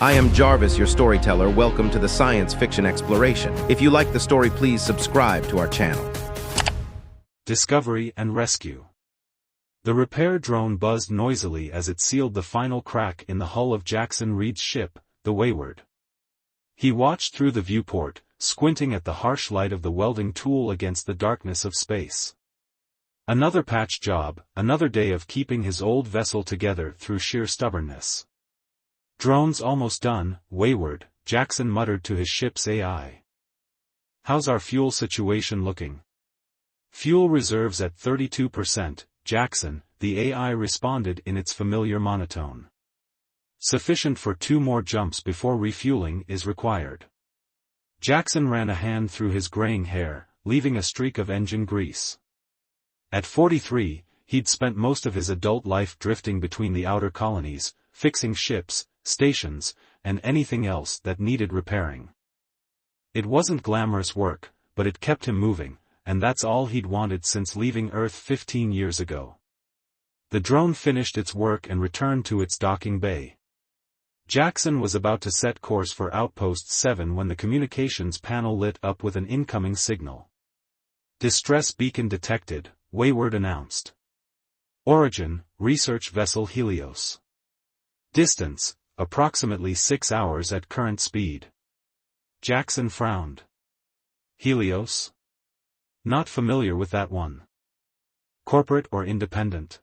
I am Jarvis, your storyteller. Welcome to the Science Fiction Exploration. If you like the story, please subscribe to our channel. Discovery and rescue. The repair drone buzzed noisily as it sealed the final crack in the hull of Jackson Reed's ship, the Wayward. He watched through the viewport, squinting at the harsh light of the welding tool against the darkness of space. Another patch job, another day of keeping his old vessel together through sheer stubbornness. "Drone's almost done, Wayward," Jackson muttered to his ship's AI. "How's our fuel situation looking?" "Fuel reserves at 32%, Jackson," the AI responded in its familiar monotone. "Sufficient for 2 more jumps before refueling is required." Jackson ran a hand through his graying hair, leaving a streak of engine grease. At 43, he'd spent most of his adult life drifting between the outer colonies, fixing ships, stations, and anything else that needed repairing. It wasn't glamorous work, but it kept him moving, and that's all he'd wanted since leaving Earth 15 years ago. The drone finished its work and returned to its docking bay. Jackson was about to set course for Outpost 7 when the communications panel lit up with an incoming signal. "Distress beacon detected," Wayward announced. "Origin, research vessel Helios. Distance, approximately 6 hours at current speed." Jackson frowned. "Helios? Not familiar with that one. Corporate or independent?"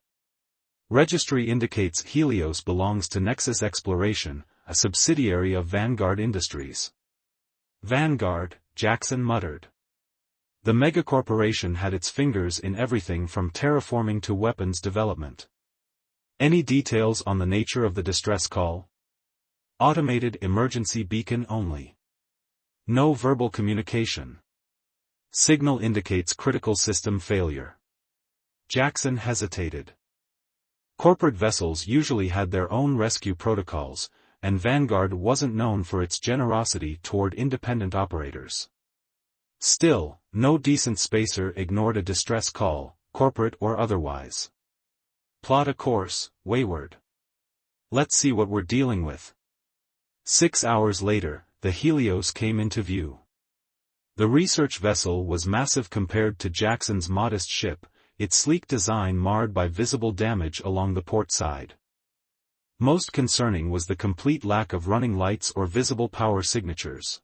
"Registry indicates Helios belongs to Nexus Exploration, a subsidiary of Vanguard Industries." "Vanguard," Jackson muttered. The megacorporation had its fingers in everything from terraforming to weapons development. "Any details on the nature of the distress call?" "Automated emergency beacon only. No verbal communication. Signal indicates critical system failure." Jackson hesitated. Corporate vessels usually had their own rescue protocols, and Vanguard wasn't known for its generosity toward independent operators. Still, no decent spacer ignored a distress call, corporate or otherwise. "Plot a course, Wayward. Let's see what we're dealing with." 6 hours later, the Helios came into view. The research vessel was massive compared to Jackson's modest ship, its sleek design marred by visible damage along the port side. Most concerning was the complete lack of running lights or visible power signatures.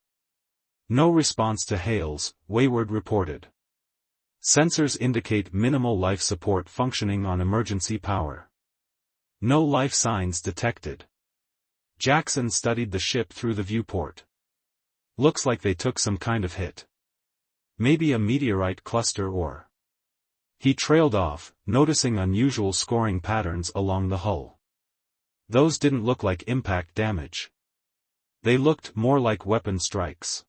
"No response to hails," Wayward reported. "Sensors indicate minimal life support functioning on emergency power. No life signs detected." Jackson studied the ship through the viewport. "Looks like they took some kind of hit. Maybe a meteorite cluster or..." He trailed off, noticing unusual scoring patterns along the hull. Those didn't look like impact damage. They looked more like weapon strikes.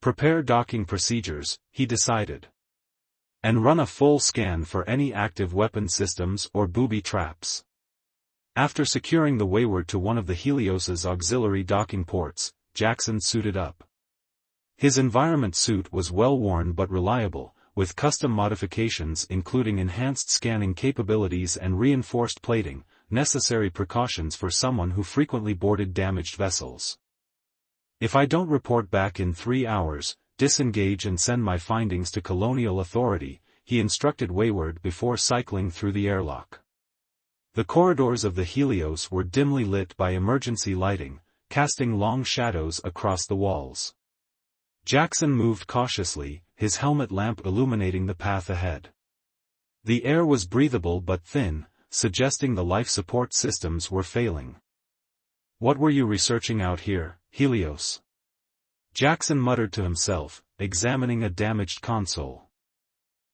"Prepare docking procedures," he decided. "And run a full scan for any active weapon systems or booby traps." After securing the Wayward to one of the Helios's auxiliary docking ports, Jackson suited up. His environment suit was well-worn but reliable, with custom modifications including enhanced scanning capabilities and reinforced plating, necessary precautions for someone who frequently boarded damaged vessels. "If I don't report back in 3 hours, disengage and send my findings to Colonial Authority," he instructed Wayward before cycling through the airlock. The corridors of the Helios were dimly lit by emergency lighting, casting long shadows across the walls. Jackson moved cautiously, his helmet lamp illuminating the path ahead. The air was breathable but thin, suggesting the life support systems were failing. "What were you researching out here, Helios?" Jackson muttered to himself, examining a damaged console.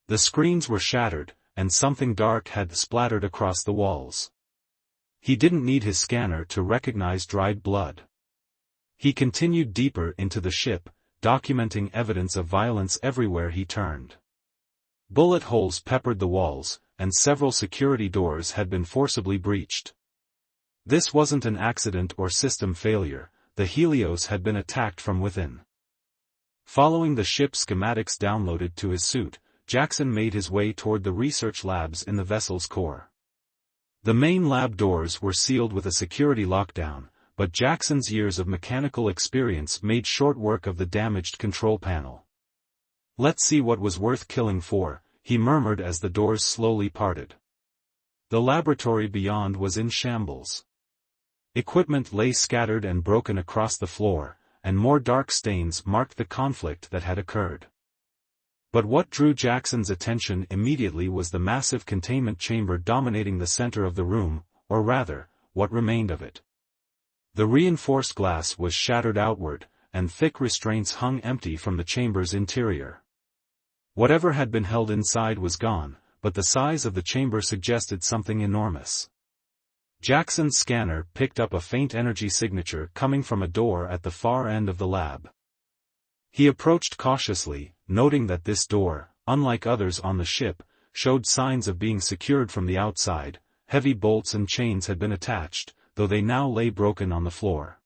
The screens were shattered, and something dark had splattered across the walls. He didn't need his scanner to recognize dried blood. He continued deeper into the ship, documenting evidence of violence everywhere he turned. Bullet holes peppered the walls, and several security doors had been forcibly breached. This wasn't an accident or system failure, the Helios had been attacked from within. Following the ship's schematics downloaded to his suit, Jackson made his way toward the research labs in the vessel's core. The main lab doors were sealed with a security lockdown, but Jackson's years of mechanical experience made short work of the damaged control panel. "Let's see what was worth killing for," he murmured as the doors slowly parted. The laboratory beyond was in shambles. Equipment lay scattered and broken across the floor, and more dark stains marked the conflict that had occurred. But what drew Jackson's attention immediately was the massive containment chamber dominating the center of the room, or rather, what remained of it. The reinforced glass was shattered outward, and thick restraints hung empty from the chamber's interior. Whatever had been held inside was gone, but the size of the chamber suggested something enormous. Jackson's scanner picked up a faint energy signature coming from a door at the far end of the lab. He approached cautiously, noting that this door, unlike others on the ship, showed signs of being secured from the outside. Heavy bolts and chains had been attached, though they now lay broken on the floor.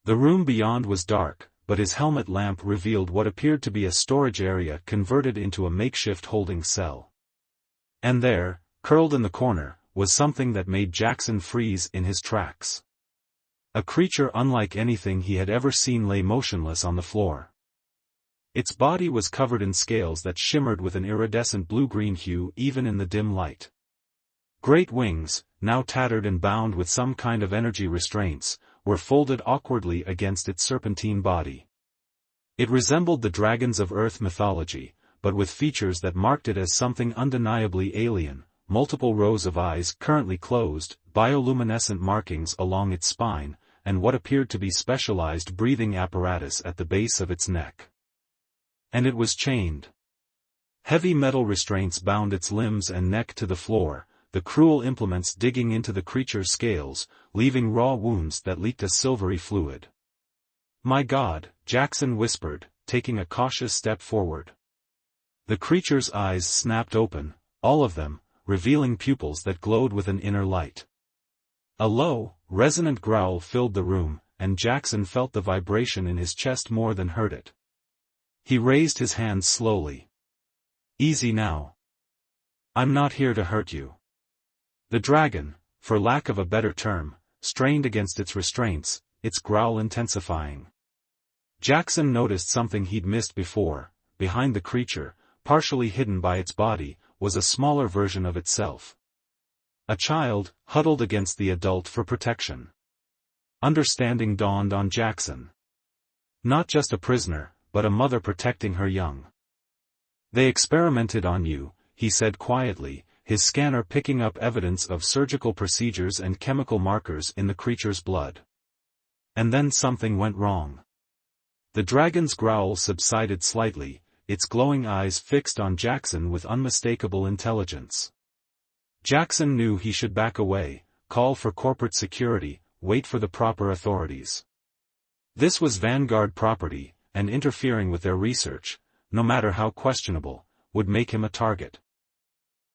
The room beyond was dark, but his helmet lamp revealed what appeared to be a storage area converted into a makeshift holding cell. And there, curled in the corner, was something that made Jackson freeze in his tracks. A creature unlike anything he had ever seen lay motionless on the floor. Its body was covered in scales that shimmered with an iridescent blue-green hue even in the dim light. Great wings, now tattered and bound with some kind of energy restraints, were folded awkwardly against its serpentine body. It resembled the dragons of Earth mythology, but with features that marked it as something undeniably alien: multiple rows of eyes currently closed, bioluminescent markings along its spine, and what appeared to be specialized breathing apparatus at the base of its neck. And it was chained. Heavy metal restraints bound its limbs and neck to the floor, the cruel implements digging into the creature's scales, leaving raw wounds that leaked a silvery fluid. "My God," Jackson whispered, taking a cautious step forward. The creature's eyes snapped open, all of them, revealing pupils that glowed with an inner light. A low, resonant growl filled the room, and Jackson felt the vibration in his chest more than heard it. He raised his hands slowly. "Easy now. I'm not here to hurt you." The dragon, for lack of a better term, strained against its restraints, its growl intensifying. Jackson noticed something he'd missed before. Behind the creature, partially hidden by its body, was a smaller version of itself. A child, huddled against the adult for protection. Understanding dawned on Jackson. Not just a prisoner, but a mother protecting her young. "They experimented on you," he said quietly, his scanner picking up evidence of surgical procedures and chemical markers in the creature's blood. And then something went wrong. The dragon's growl subsided slightly, its glowing eyes fixed on Jackson with unmistakable intelligence. Jackson knew he should back away, call for corporate security, wait for the proper authorities. This was Vanguard property, and interfering with their research, no matter how questionable, would make him a target.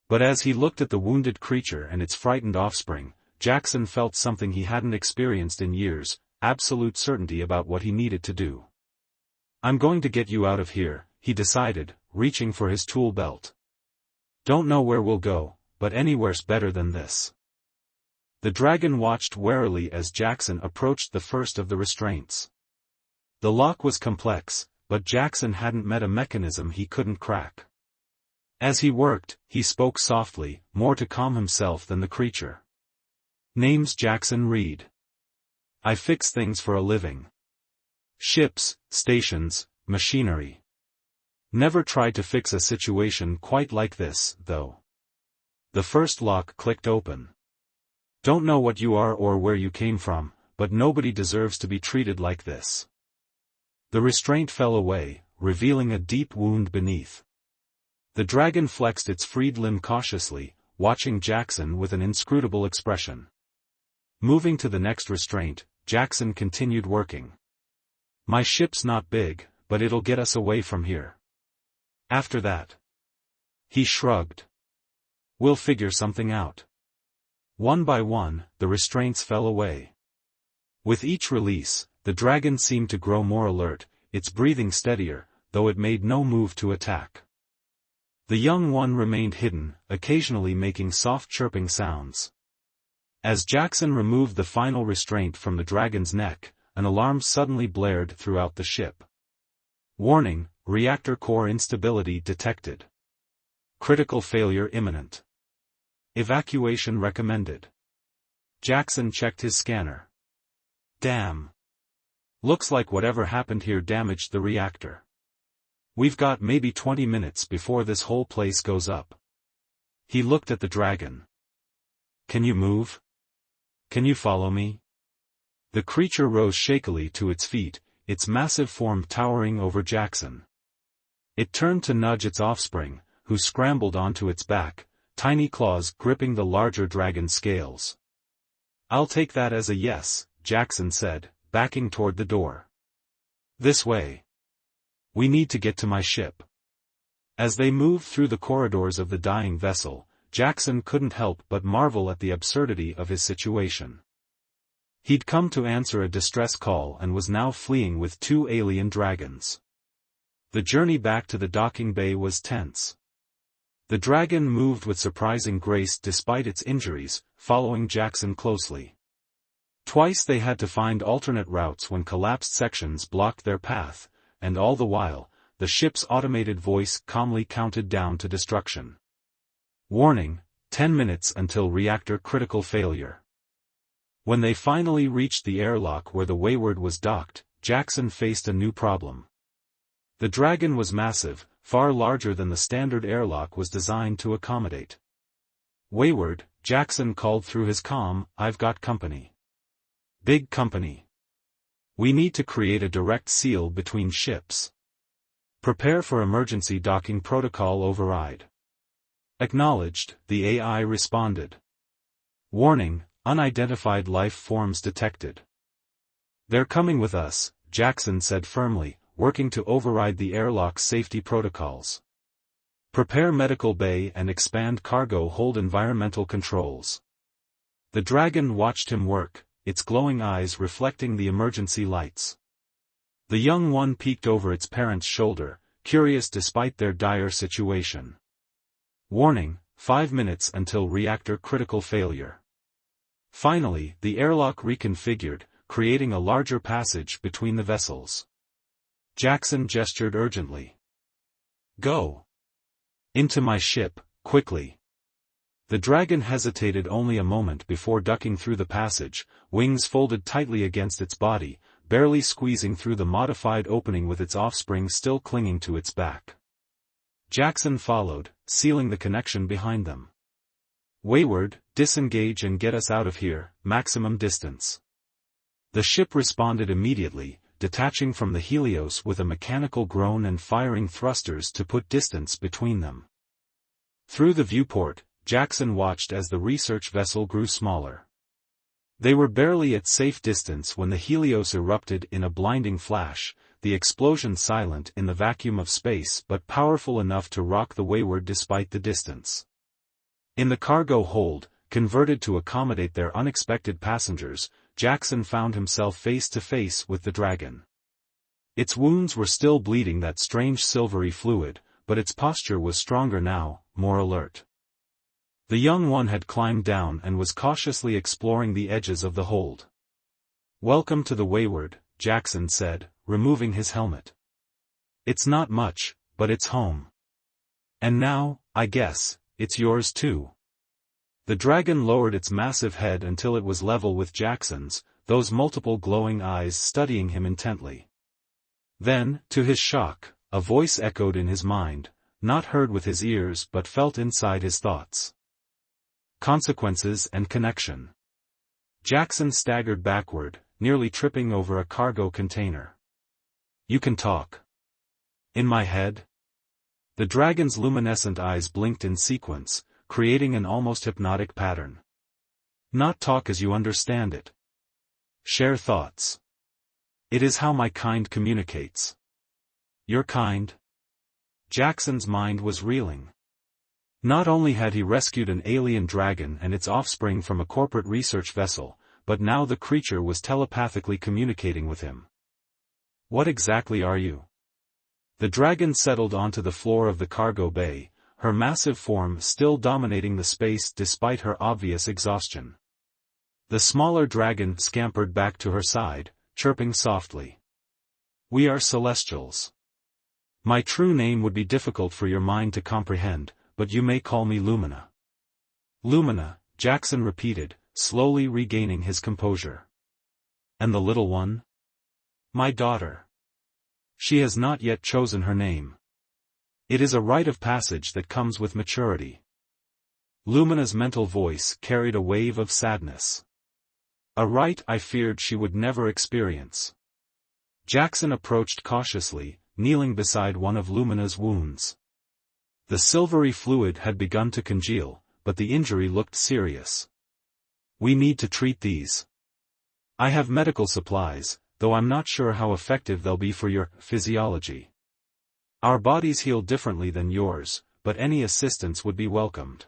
But as he looked at the wounded creature and its frightened offspring, Jackson felt something he hadn't experienced in years: absolute certainty about what he needed to do. "I'm going to get you out of here," he decided, reaching for his tool belt. "Don't know where we'll go, but anywhere's better than this." The dragon watched warily as Jackson approached the first of the restraints. The lock was complex, but Jackson hadn't met a mechanism he couldn't crack. As he worked, he spoke softly, more to calm himself than the creature. "Name's Jackson Reed. I fix things for a living. Ships, stations, machinery. Never tried to fix a situation quite like this, though." The first lock clicked open. "Don't know what you are or where you came from, but nobody deserves to be treated like this." The restraint fell away, revealing a deep wound beneath. The dragon flexed its freed limb cautiously, watching Jackson with an inscrutable expression. Moving to the next restraint, Jackson continued working. "My ship's not big, but it'll get us away from here. After that." He shrugged. "We'll figure something out." One by one, the restraints fell away. With each release, the dragon seemed to grow more alert, its breathing steadier, though it made no move to attack. The young one remained hidden, occasionally making soft chirping sounds. As Jackson removed the final restraint from the dragon's neck, an alarm suddenly blared throughout the ship. Warning, reactor core instability detected. Critical failure imminent. Evacuation recommended. Jackson checked his scanner. Damn. Looks like whatever happened here damaged the reactor. We've got maybe 20 minutes before this whole place goes up. He looked at the dragon. Can you move? Can you follow me? The creature rose shakily to its feet, its massive form towering over Jackson. It turned to nudge its offspring, who scrambled onto its back, tiny claws gripping the larger dragon's scales. I'll take that as a yes, Jackson said, backing toward the door. This way. We need to get to my ship. As they moved through the corridors of the dying vessel, Jackson couldn't help but marvel at the absurdity of his situation. He'd come to answer a distress call and was now fleeing with 2 alien dragons. The journey back to the docking bay was tense. The dragon moved with surprising grace despite its injuries, following Jackson closely. Twice they had to find alternate routes when collapsed sections blocked their path, and all the while, the ship's automated voice calmly counted down to destruction. Warning, 10 minutes until reactor critical failure. When they finally reached the airlock where the Wayward was docked, Jackson faced a new problem. The dragon was massive, far larger than the standard airlock was designed to accommodate. Wayward, Jackson called through his comm, I've got company. Big company. We need to create a direct seal between ships. Prepare for emergency docking protocol override. Acknowledged, the AI responded. Warning, unidentified life forms detected. They're coming with us, Jackson said firmly, working to override the airlock's safety protocols. Prepare medical bay and expand cargo hold environmental controls. The dragon watched him work, its glowing eyes reflecting the emergency lights. The young one peeked over its parent's shoulder, curious despite their dire situation. Warning, 5 minutes until reactor critical failure. Finally, the airlock reconfigured, creating a larger passage between the vessels. Jackson gestured urgently. Go. Into my ship, quickly. The dragon hesitated only a moment before ducking through the passage, wings folded tightly against its body, barely squeezing through the modified opening with its offspring still clinging to its back. Jackson followed, sealing the connection behind them. Wayward, disengage and get us out of here, maximum distance. The ship responded immediately, detaching from the Helios with a mechanical groan and firing thrusters to put distance between them. Through the viewport, Jackson watched as the research vessel grew smaller. They were barely at safe distance when the Helios erupted in a blinding flash, the explosion silent in the vacuum of space but powerful enough to rock the Wayward despite the distance. In the cargo hold, converted to accommodate their unexpected passengers, Jackson found himself face to face with the dragon. Its wounds were still bleeding that strange silvery fluid, but its posture was stronger now, more alert. The young one had climbed down and was cautiously exploring the edges of the hold. Welcome to the Wayward, Jackson said, removing his helmet. It's not much, but it's home. And now, I guess, it's yours too. The dragon lowered its massive head until it was level with Jackson's, those multiple glowing eyes studying him intently. Then, to his shock, a voice echoed in his mind, not heard with his ears but felt inside his thoughts. Consequences and connection. Jackson staggered backward, nearly tripping over a cargo container. You can talk. In my head? The dragon's luminescent eyes blinked in sequence, creating an almost hypnotic pattern. Not talk as you understand it. Share thoughts. It is how my kind communicates. Your kind? Jackson's mind was reeling. Not only had he rescued an alien dragon and its offspring from a corporate research vessel, but now the creature was telepathically communicating with him. What exactly are you? The dragon settled onto the floor of the cargo bay, her massive form still dominating the space despite her obvious exhaustion. The smaller dragon scampered back to her side, chirping softly. We are Celestials. My true name would be difficult for your mind to comprehend, but you may call me Lumina. Lumina, Jackson repeated, slowly regaining his composure. And the little one? My daughter. She has not yet chosen her name. It is a rite of passage that comes with maturity. Lumina's mental voice carried a wave of sadness. A rite I feared she would never experience. Jackson approached cautiously, kneeling beside one of Lumina's wounds. The silvery fluid had begun to congeal, but the injury looked serious. We need to treat these. I have medical supplies, though I'm not sure how effective they'll be for your physiology. Our bodies heal differently than yours, but any assistance would be welcomed.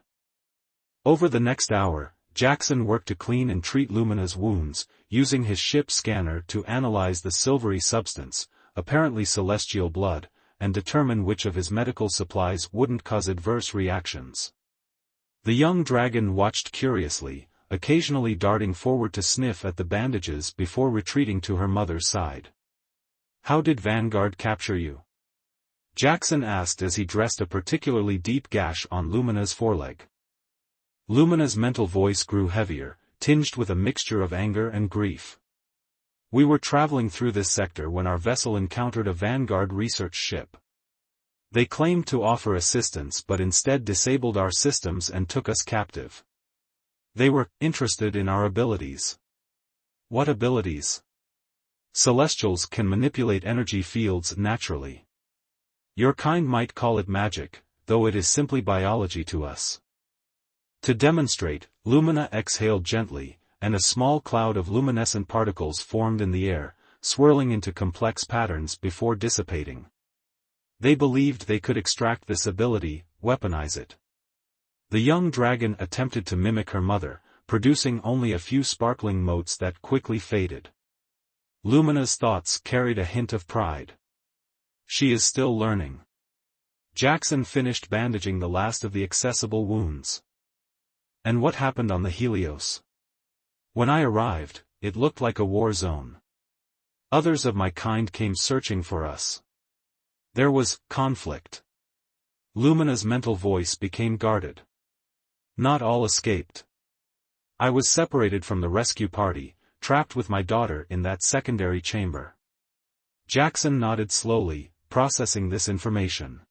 Over the next hour, Jackson worked to clean and treat Lumina's wounds, using his ship scanner to analyze the silvery substance, apparently celestial blood, and determine which of his medical supplies wouldn't cause adverse reactions. The young dragon watched curiously, occasionally darting forward to sniff at the bandages before retreating to her mother's side. How did Vanguard capture you? Jackson asked as he dressed a particularly deep gash on Lumina's foreleg. Lumina's mental voice grew heavier, tinged with a mixture of anger and grief. We were traveling through this sector when our vessel encountered a Vanguard research ship. They claimed to offer assistance but instead disabled our systems and took us captive. They were interested in our abilities. What abilities? Celestials can manipulate energy fields naturally. Your kind might call it magic, though it is simply biology to us. To demonstrate, Lumina exhaled gently, and a small cloud of luminescent particles formed in the air, swirling into complex patterns before dissipating. They believed they could extract this ability, weaponize it. The young dragon attempted to mimic her mother, producing only a few sparkling motes that quickly faded. Lumina's thoughts carried a hint of pride. She is still learning. Jackson finished bandaging the last of the accessible wounds. And what happened on the Helios? When I arrived, it looked like a war zone. Others of my kind came searching for us. There was conflict. Lumina's mental voice became guarded. Not all escaped. I was separated from the rescue party, trapped with my daughter in that secondary chamber. Jackson nodded slowly, processing this information.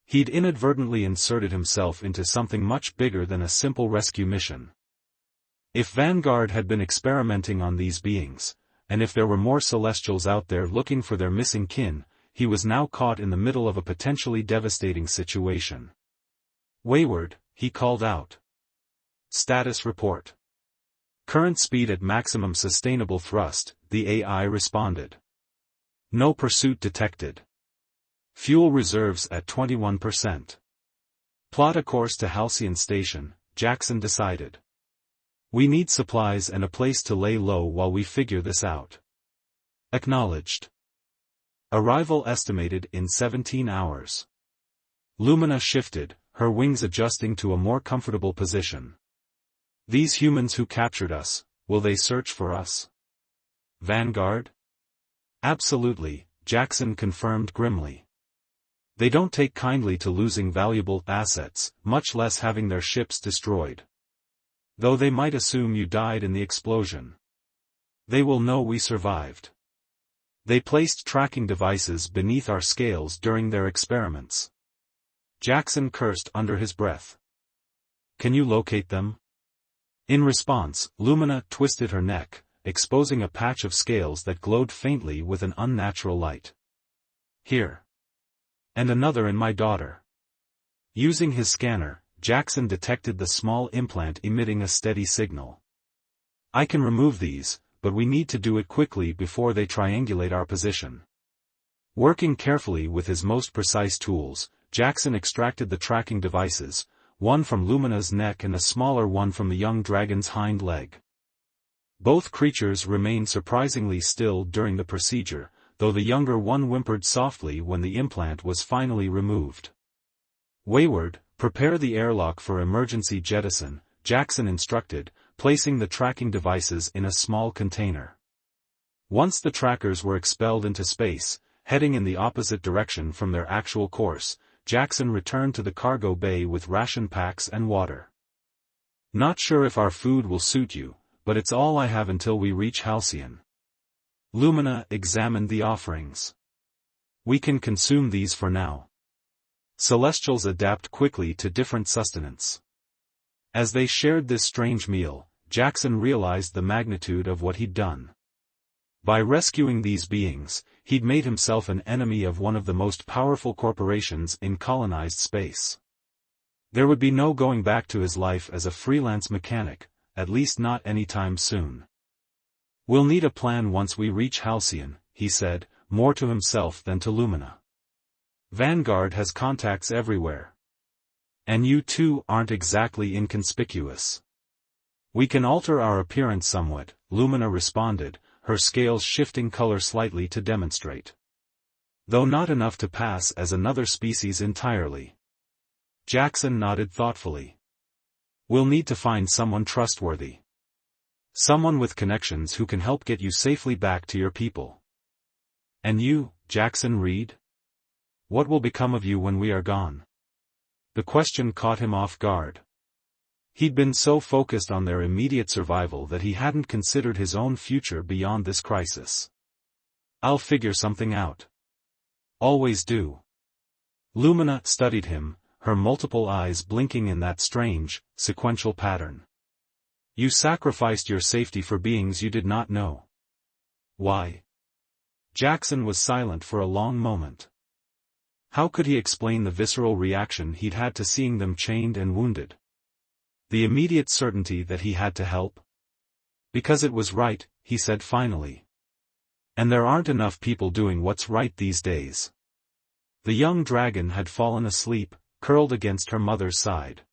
He'd inadvertently inserted himself into something much bigger than a simple rescue mission. If Vanguard had been experimenting on these beings, and if there were more Celestials out there looking for their missing kin, he was now caught in the middle of a potentially devastating situation. Wayward, he called out. Status report. Current speed at maximum sustainable thrust, the AI responded. No pursuit detected. Fuel reserves at 21%. Plot a course to Halcyon Station, Jackson decided. We need supplies and a place to lay low while we figure this out. Acknowledged. Arrival estimated in 17 hours. Lumina shifted, her wings adjusting to a more comfortable position. These humans who captured us, will they search for us? Vanguard? Absolutely, Jackson confirmed grimly. They don't take kindly to losing valuable assets, much less having their ships destroyed. Though they might assume you died in the explosion. They will know we survived. They placed tracking devices beneath our scales during their experiments. Jackson cursed under his breath. Can you locate them? In response, Lumina twisted her neck, exposing a patch of scales that glowed faintly with an unnatural light. Here. And another in my daughter. Using his scanner, Jackson detected the small implant emitting a steady signal. I can remove these, but we need to do it quickly before they triangulate our position. Working carefully with his most precise tools, Jackson extracted the tracking devices, one from Lumina's neck and a smaller one from the young dragon's hind leg. Both creatures remained surprisingly still during the procedure, though the younger one whimpered softly when the implant was finally removed. Wayward, prepare the airlock for emergency jettison, Jackson instructed, placing the tracking devices in a small container. Once the trackers were expelled into space, heading in the opposite direction from their actual course, Jackson returned to the cargo bay with ration packs and water. "Not sure if our food will suit you, but it's all I have until we reach Halcyon." Lumina examined the offerings. "We can consume these for now." Celestials adapt quickly to different sustenance. As they shared this strange meal, Jackson realized the magnitude of what he'd done. By rescuing these beings, he'd made himself an enemy of one of the most powerful corporations in colonized space. There would be no going back to his life as a freelance mechanic, at least not anytime soon. "We'll need a plan once we reach Halcyon," he said, more to himself than to Lumina. "Vanguard has contacts everywhere. And you two aren't exactly inconspicuous." "We can alter our appearance somewhat," Lumina responded, her scales shifting color slightly to demonstrate. "Though not enough to pass as another species entirely." Jackson nodded thoughtfully. "We'll need to find someone trustworthy. Someone with connections who can help get you safely back to your people." "And you, Jackson Reed? What will become of you when we are gone?" The question caught him off guard. He'd been so focused on their immediate survival that he hadn't considered his own future beyond this crisis. "I'll figure something out. Always do." Lumina studied him, her multiple eyes blinking in that strange, sequential pattern. "You sacrificed your safety for beings you did not know. Why?" Jackson was silent for a long moment. How could he explain the visceral reaction he'd had to seeing them chained and wounded? The immediate certainty that he had to help? "Because it was right," he said finally. "And there aren't enough people doing what's right these days." The young dragon had fallen asleep, curled against her mother's side.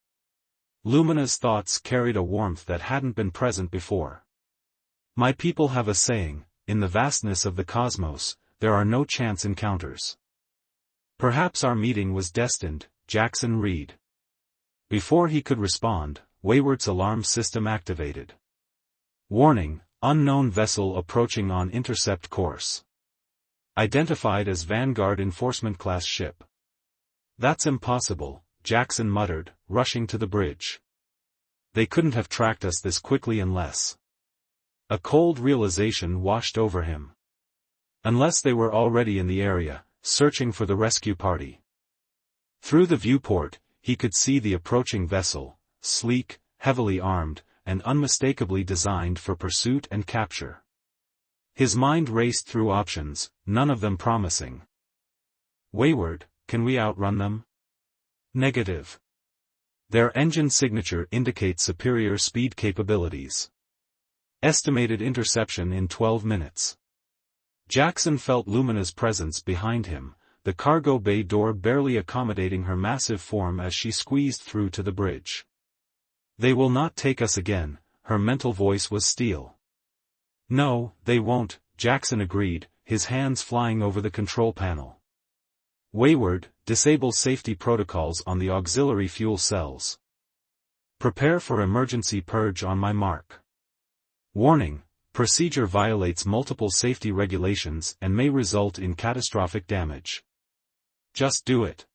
Lumina's thoughts carried a warmth that hadn't been present before. "My people have a saying, in the vastness of the cosmos, there are no chance encounters." Perhaps our meeting was destined, Jackson Reed. Before he could respond, Wayward's alarm system activated. "Warning, unknown vessel approaching on intercept course. Identified as Vanguard Enforcement Class ship." "That's impossible," Jackson muttered, rushing to the bridge. "They couldn't have tracked us this quickly unless—" A cold realization washed over him. Unless they were already in the area, searching for the rescue party. Through the viewport, he could see the approaching vessel, sleek, heavily armed, and unmistakably designed for pursuit and capture. His mind raced through options, none of them promising. "Wayward, can we outrun them?" "Negative. Their engine signature indicates superior speed capabilities. Estimated interception in 12 minutes. Jackson felt Lumina's presence behind him, the cargo bay door barely accommodating her massive form as she squeezed through to the bridge. "They will not take us again," her mental voice was steel. "No, they won't," Jackson agreed, his hands flying over the control panel. "Wayward, disable safety protocols on the auxiliary fuel cells. Prepare for emergency purge on my mark. Warning, procedure violates multiple safety regulations and may result in catastrophic damage. Just do it."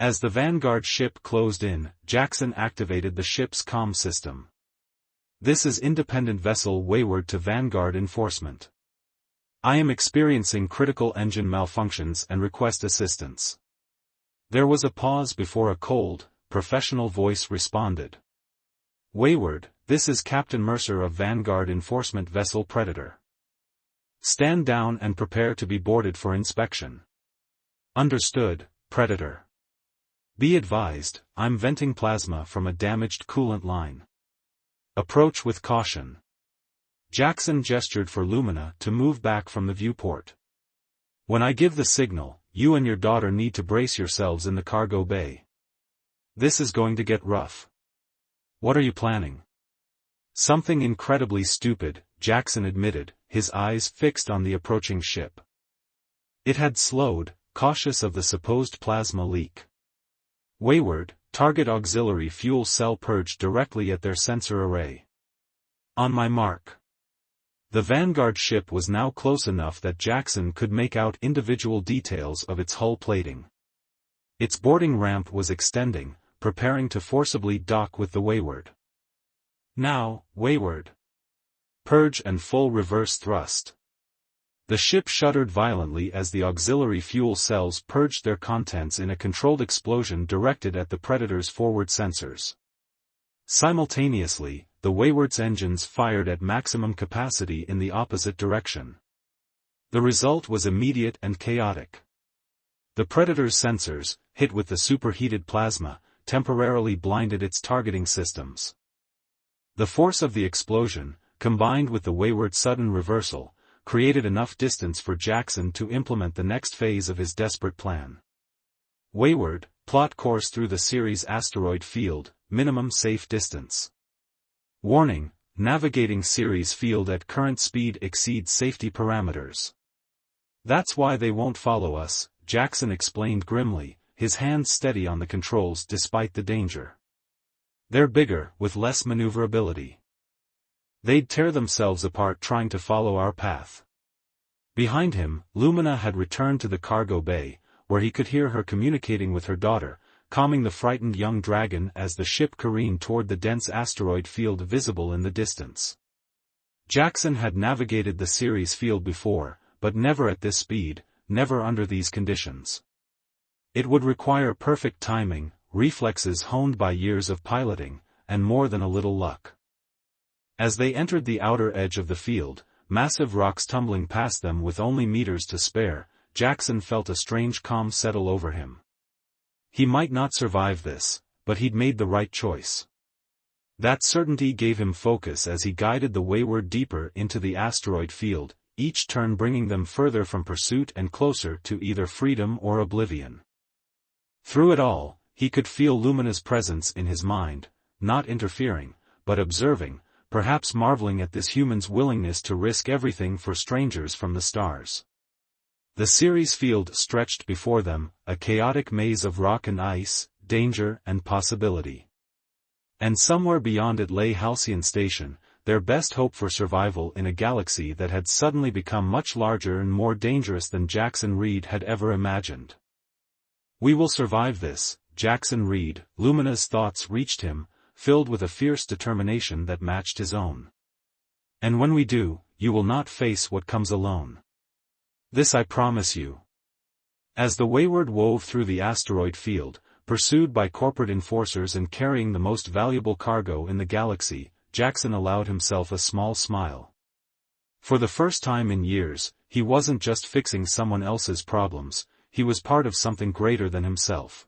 As the Vanguard ship closed in, Jackson activated the ship's comm system. "This is independent vessel Wayward to Vanguard Enforcement. I am experiencing critical engine malfunctions and request assistance." There was a pause before a cold, professional voice responded. "Wayward, this is Captain Mercer of Vanguard Enforcement Vessel Predator. Stand down and prepare to be boarded for inspection." "Understood, Predator. Be advised, I'm venting plasma from a damaged coolant line. Approach with caution." Jackson gestured for Lumina to move back from the viewport. "When I give the signal, you and your daughter need to brace yourselves in the cargo bay. This is going to get rough." "What are you planning?" "Something incredibly stupid," Jackson admitted, his eyes fixed on the approaching ship. It had slowed, cautious of the supposed plasma leak. "Wayward, target auxiliary fuel cell purge directly at their sensor array. On my mark. The Vanguard ship was now close enough that Jackson could make out individual details of its hull plating. Its boarding ramp was extending, preparing to forcibly dock with the Wayward. Now, Wayward. Purge and full reverse thrust. The ship shuddered violently as the auxiliary fuel cells purged their contents in a controlled explosion directed at the Predator's forward sensors. Simultaneously, the Wayward's engines fired at maximum capacity in the opposite direction. The result was immediate and chaotic. The Predator's sensors, hit with the superheated plasma, temporarily blinded its targeting systems. The force of the explosion, combined with the Wayward's sudden reversal, created enough distance for Jackson to implement the next phase of his desperate plan. Wayward, plot course through the Ceres asteroid field, minimum safe distance. Warning, navigating Ceres field at current speed exceeds safety parameters. That's why they won't follow us, Jackson explained grimly, his hands steady on the controls despite the danger. They're bigger, with less maneuverability. They'd tear themselves apart trying to follow our path. Behind him, Lumina had returned to the cargo bay, where he could hear her communicating with her daughter, calming the frightened young dragon as the ship careened toward the dense asteroid field visible in the distance. Jackson had navigated the Ceres field before, but never at this speed, never under these conditions. It would require perfect timing, reflexes honed by years of piloting, and more than a little luck. As they entered the outer edge of the field, massive rocks tumbling past them with only meters to spare, Jackson felt a strange calm settle over him. He might not survive this, but he'd made the right choice. That certainty gave him focus as he guided the Wayward deeper into the asteroid field, each turn bringing them further from pursuit and closer to either freedom or oblivion. Through it all, he could feel Lumina's presence in his mind, not interfering, but observing, perhaps marveling at this human's willingness to risk everything for strangers from the stars. The Ceres field stretched before them, a chaotic maze of rock and ice, danger and possibility. And somewhere beyond it lay Halcyon Station, their best hope for survival in a galaxy that had suddenly become much larger and more dangerous than Jackson Reed had ever imagined. "We will survive this," Jackson Reed, Lumina's thoughts reached him, filled with a fierce determination that matched his own. "And when we do, you will not face what comes alone. This I promise you." As the Wayward wove through the asteroid field, pursued by corporate enforcers and carrying the most valuable cargo in the galaxy, Jackson allowed himself a small smile. For the first time in years, he wasn't just fixing someone else's problems, he was part of something greater than himself.